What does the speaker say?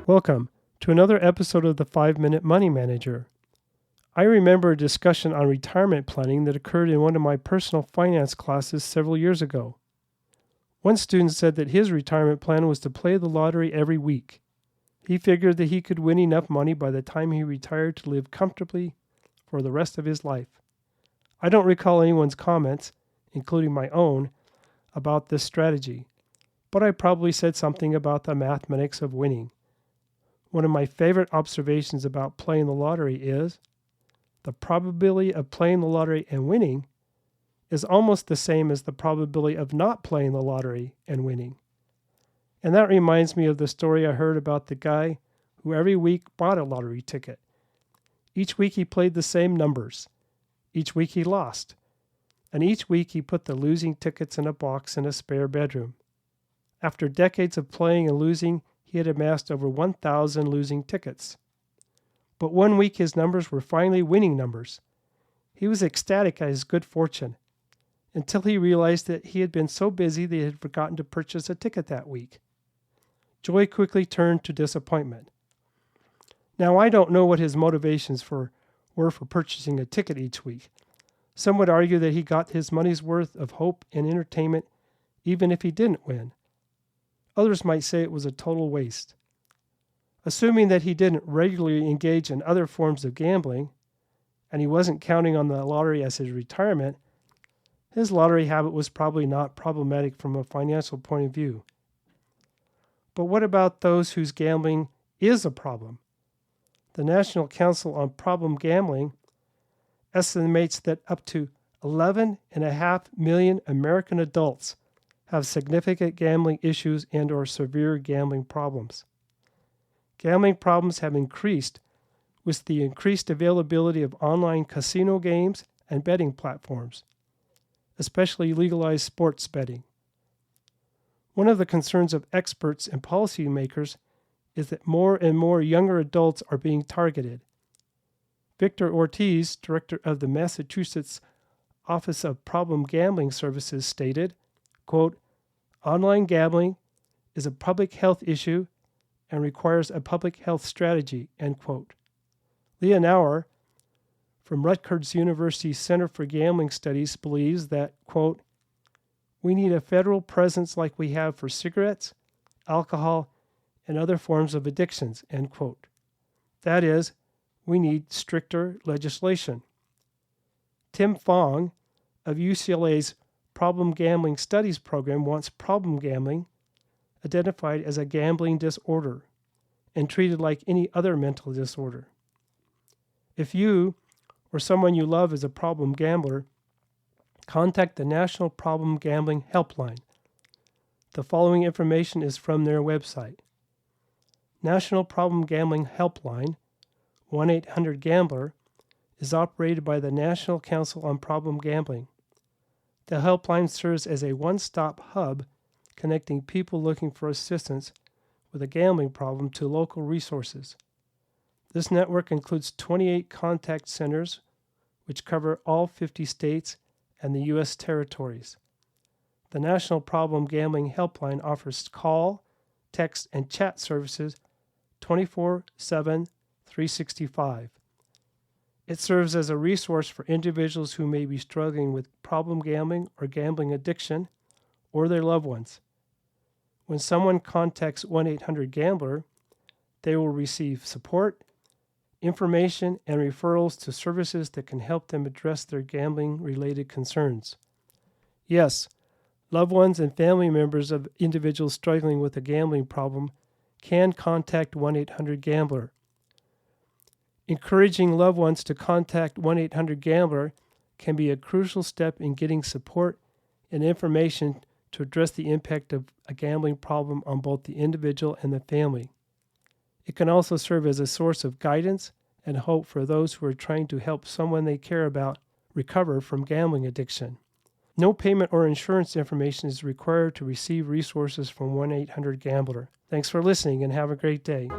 Welcome to another episode of the 5-Minute Money Manager. I remember a discussion on retirement planning that occurred in one of my personal finance classes several years ago. One student said that his retirement plan was to play the lottery every week. He figured that he could win enough money by the time he retired to live comfortably for the rest of his life. I don't recall anyone's comments, including my own, about this strategy, but I probably said something about the mathematics of winning. One of my favorite observations about playing the lottery is the probability of playing the lottery and winning is almost the same as the probability of not playing the lottery and winning. And that reminds me of the story I heard about the guy who every week bought a lottery ticket. Each week he played the same numbers. Each week he lost. And each week he put the losing tickets in a box in a spare bedroom. After decades of playing and losing, he had amassed over 1,000 losing tickets. But one week his numbers were finally winning numbers. He was ecstatic at his good fortune, until he realized that he had been so busy that he had forgotten to purchase a ticket that week. Joy quickly turned to disappointment. Now, I don't know what his motivations were for purchasing a ticket each week. Some would argue that he got his money's worth of hope and entertainment even if he didn't win. Others might say it was a total waste. Assuming that he didn't regularly engage in other forms of gambling, and he wasn't counting on the lottery as his retirement, his lottery habit was probably not problematic from a financial point of view. But what about those whose gambling is a problem? The National Council on Problem Gambling estimates that up to 11.5 million American adults have significant gambling issues and/or severe gambling problems. Gambling problems have increased with the increased availability of online casino games and betting platforms, especially legalized sports betting. One of the concerns of experts and policymakers is that more and more younger adults are being targeted. Victor Ortiz, director of the Massachusetts Office of Problem Gambling Services, stated, quote, "Online gambling is a public health issue and requires a public health strategy," end quote. Leah Nauer from Rutgers University Center for Gambling Studies believes that, quote, "We need a federal presence like we have for cigarettes, alcohol, and other forms of addictions," end quote. That is, we need stricter legislation. Tim Fong of UCLA's Problem Gambling Studies program wants problem gambling identified as a gambling disorder and treated like any other mental disorder. If you or someone you love is a problem gambler, contact the National Problem Gambling Helpline. The following information is from their website. National Problem Gambling Helpline, 1-800-GAMBLER, is operated by the National Council on Problem Gambling. The helpline serves as a one-stop hub connecting people looking for assistance with a gambling problem to local resources. This network includes 28 contact centers, which cover all 50 states and the U.S. territories. The National Problem Gambling Helpline offers call, text, and chat services 24/7, 365. It serves as a resource for individuals who may be struggling with problem gambling or gambling addiction, or their loved ones. When someone contacts 1-800-GAMBLER, they will receive support, information, and referrals to services that can help them address their gambling-related concerns. Yes, loved ones and family members of individuals struggling with a gambling problem can contact 1-800-GAMBLER. Encouraging loved ones to contact 1-800-GAMBLER can be a crucial step in getting support and information to address the impact of a gambling problem on both the individual and the family. It can also serve as a source of guidance and hope for those who are trying to help someone they care about recover from gambling addiction. No payment or insurance information is required to receive resources from 1-800-GAMBLER. Thanks for listening and have a great day.